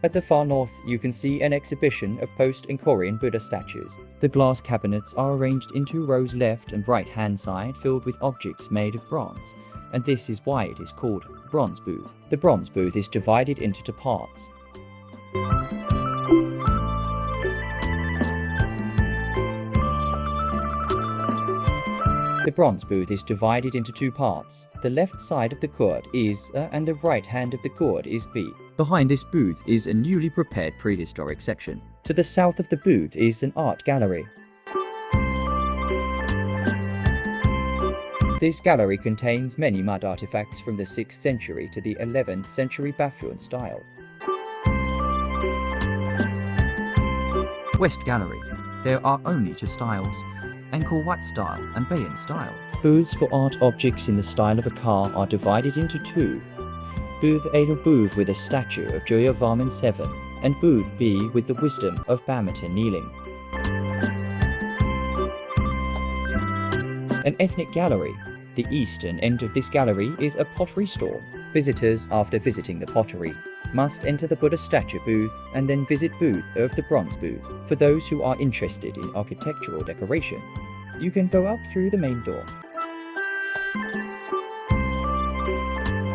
At the far north, you can see an exhibition of post-Angkorian Buddha statues. The glass cabinets are arranged in 2 rows left and right-hand side filled with objects made of bronze, and this is why it is called bronze booth. The bronze booth is divided into 2 parts. The bronze booth is divided into 2 parts. The left side of the gourd is A and the right hand of the gourd is B. Behind this booth is a newly prepared prehistoric section. To the south of the booth is an art gallery. This gallery contains many mud artifacts from the 6th century to the 11th century Baphuon style. West Gallery. There are only 2 styles, Angkor Wat style and Bayon style. Booths for art objects in the style of a car are divided into 2. Booth A, a booth with a statue of Jayavarman VII, and Booth B with the wisdom of Bamita kneeling. An ethnic gallery. The eastern end of this gallery is a pottery store. Visitors, after visiting the pottery, must enter the Buddha statue booth and then visit booth of the bronze booth. For those who are interested in architectural decoration, you can go out through the main door.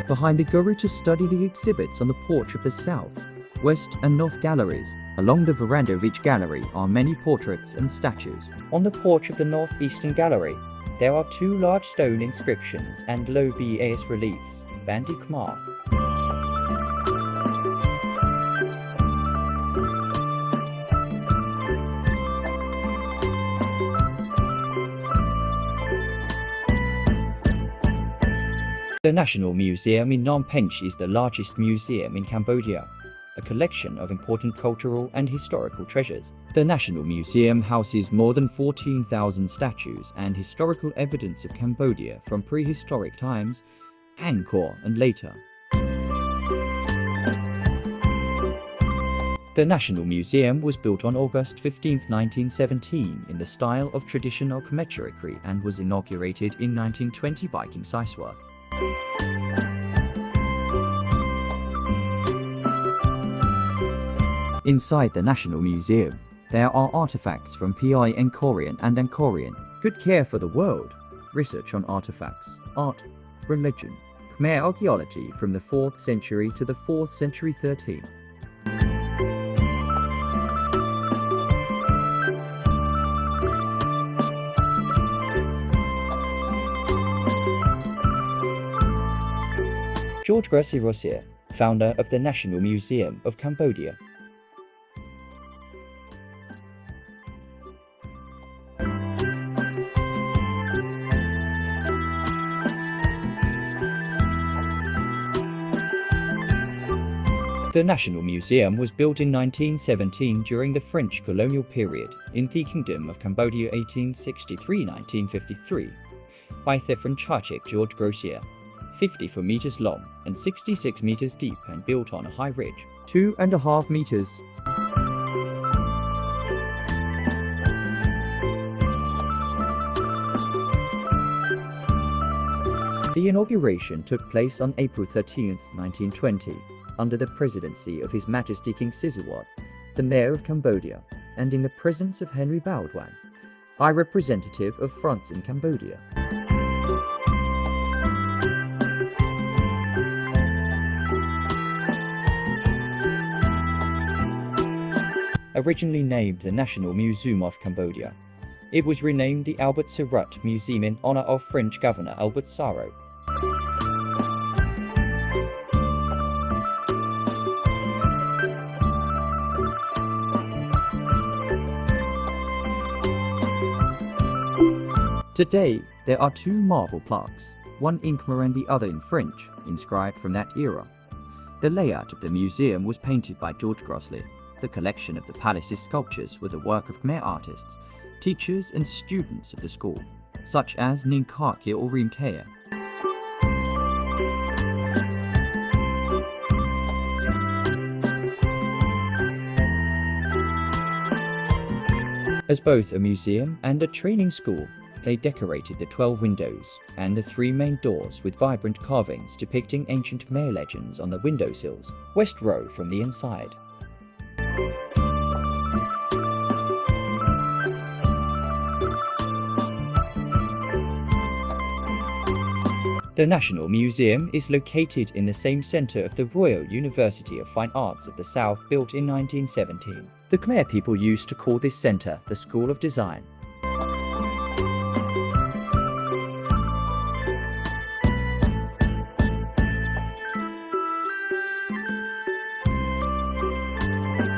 Behind the guru to study the exhibits on the porch of the south, west and north galleries. Along the veranda of each gallery are many portraits and statues. On the porch of the northeastern gallery, there are 2 large stone inscriptions and low bas reliefs, Bandi Khmer. The National Museum in Phnom Penh is the largest museum in Cambodia, a collection of important cultural and historical treasures. The National Museum houses more than 14,000 statues and historical evidence of Cambodia from prehistoric times, Angkor and later. The National Museum was built on August 15, 1917 in the style of traditional Khmer and was inaugurated in 1920 by King Saisworth. Inside the National Museum, there are artifacts from post-Angkorian and Angkorian. Good care for the world. Research on artifacts, art, religion, Khmer archaeology from the 4th century to the 4th century 13. George Grossi, founder of the National Museum of Cambodia. The National Museum was built in 1917 during the French colonial period in the Kingdom of Cambodia 1863-1953 by Thefren Chachik George Grossi. 54 meters long and 66 meters deep and built on a high ridge, 2.5 meters. The inauguration took place on April 13, 1920, under the presidency of His Majesty King Sisowath, the Mayor of Cambodia, and in the presence of Henry Baphuon, High Representative of France in Cambodia. Originally named the National Museum of Cambodia, it was renamed the Albert Sarraut Museum in honor of French Governor Albert Sarraut. Today, there are 2 marble plaques, one in Khmer and the other in French, inscribed from that era. The layout of the museum was painted by George Grossi. The collection of the palace's sculptures were the work of Khmer artists, teachers and students of the school, such as Ning Kharkia or Reem Kaya. As both a museum and a training school, they decorated the 12 windows and the 3 main doors with vibrant carvings depicting ancient Khmer legends on the windowsills, west row from the inside. The National Museum is located in the same center of the Royal University of Fine Arts of the South, built in 1917. The Khmer people used to call this center the School of Design.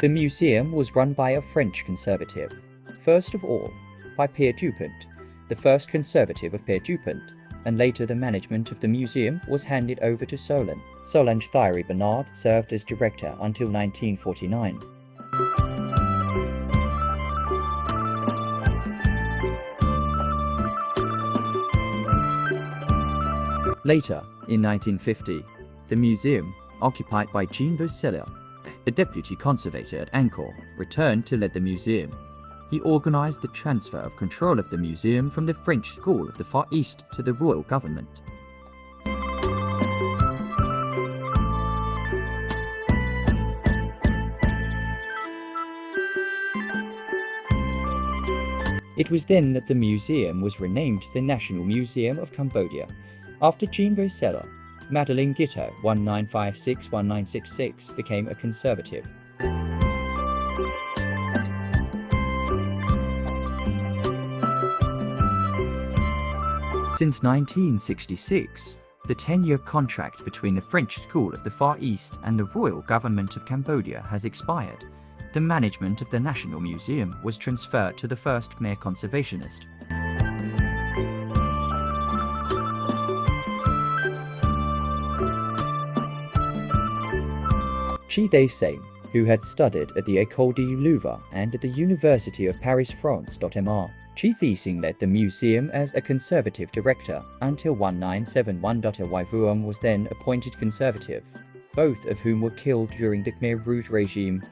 The museum was run by a French conservative, first of all by Pierre Dupont, the first conservative of Pierre Dupont, and later the management of the museum was handed over to Solon. Solange Thierry Bernard served as director until 1949. Later, in 1950, the museum, occupied by Jean Beausoleil, the deputy conservator at Angkor, returned to lead the museum. He organized the transfer of control of the museum from the French School of the Far East to the royal government. It was then that the museum was renamed the National Museum of Cambodia, after Jean Beausoleil. Madeleine Guiteau, 1956-1966, became a conservative. Since 1966, the 10-year contract between the French School of the Far East and the Royal Government of Cambodia has expired. The management of the National Museum was transferred to the first Khmer conservationist. Chi Day-Sain, who had studied at the École du Louvre and at the University of Paris, France. Mr. Chi Day-Sain led the museum as a conservative director until 1971. Baphuon was then appointed conservative, both of whom were killed during the Khmer Rouge regime.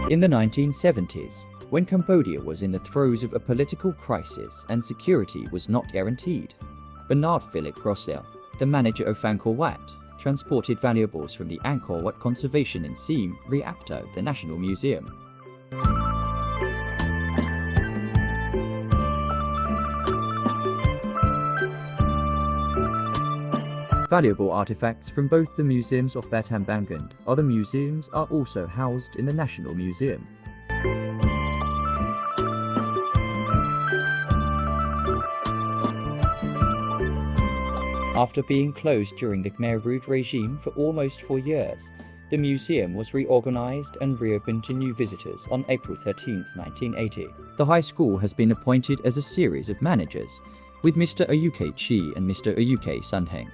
In the 1970s, when Cambodia was in the throes of a political crisis and security was not guaranteed, Bernard Philippe Grosley, the manager of Angkor Wat, transported valuables from the Angkor Wat Conservation in Siem Reap to the National Museum. Valuable artifacts from both the museums of Batam and other museums are also housed in the National Museum. After being closed during the Khmer Rouge regime for almost 4 years, the museum was reorganized and reopened to new visitors on April 13, 1980. The high school has been appointed as a series of managers, with Mr. Ayuke Chi and Mr. Ayuke Sunheng.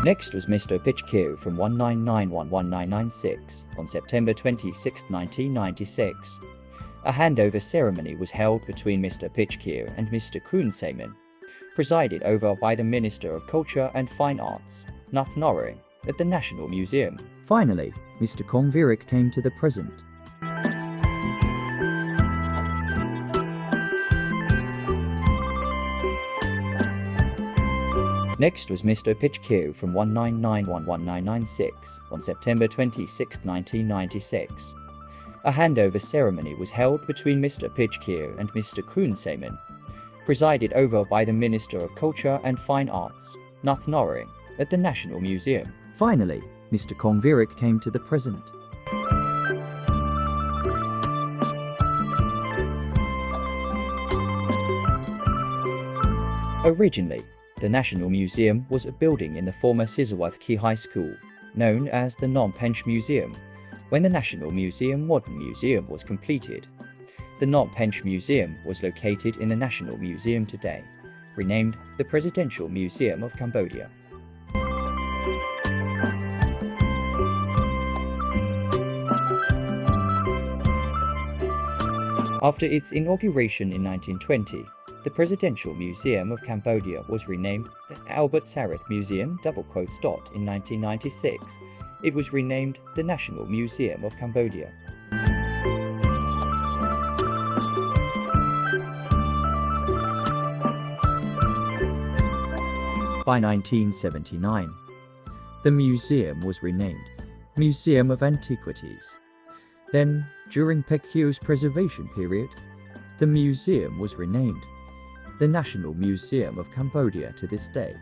Next was Mr. Pitch Keu from 1991-1996 on September 26, 1996. A handover ceremony was held between Mr. Pitch Keu and Mr. Kun Saimin, presided over by the Minister of Culture and Fine Arts, Nuth Norring, at the National Museum. Finally, Mr. Kong Virik came to the present. Next was Mr. Pitch Keu from 1991-1996 on September 26, 1996. A handover ceremony was held between Mr. Pitch Keu and Mr. Kun Saimin, presided over by the Minister of Culture and Fine Arts, Nuth Norring, at the National Museum. Finally, Mr. Kong Virik came to the present. Originally, the National Museum was a building in the former Sisawath Key High School, known as the Phnom Penh Museum, when the National Museum Modern Museum was completed. The Phnom Penh Museum was located in the National Museum today, renamed the Presidential Museum of Cambodia. After its inauguration in 1920, the Presidential Museum of Cambodia was renamed the Albert Sareth Museum in 1996. It was renamed the National Museum of Cambodia. By 1979, The museum was renamed Museum of Antiquities. Then, during Pekio's preservation period, the museum was renamed the National Museum of Cambodia to this day.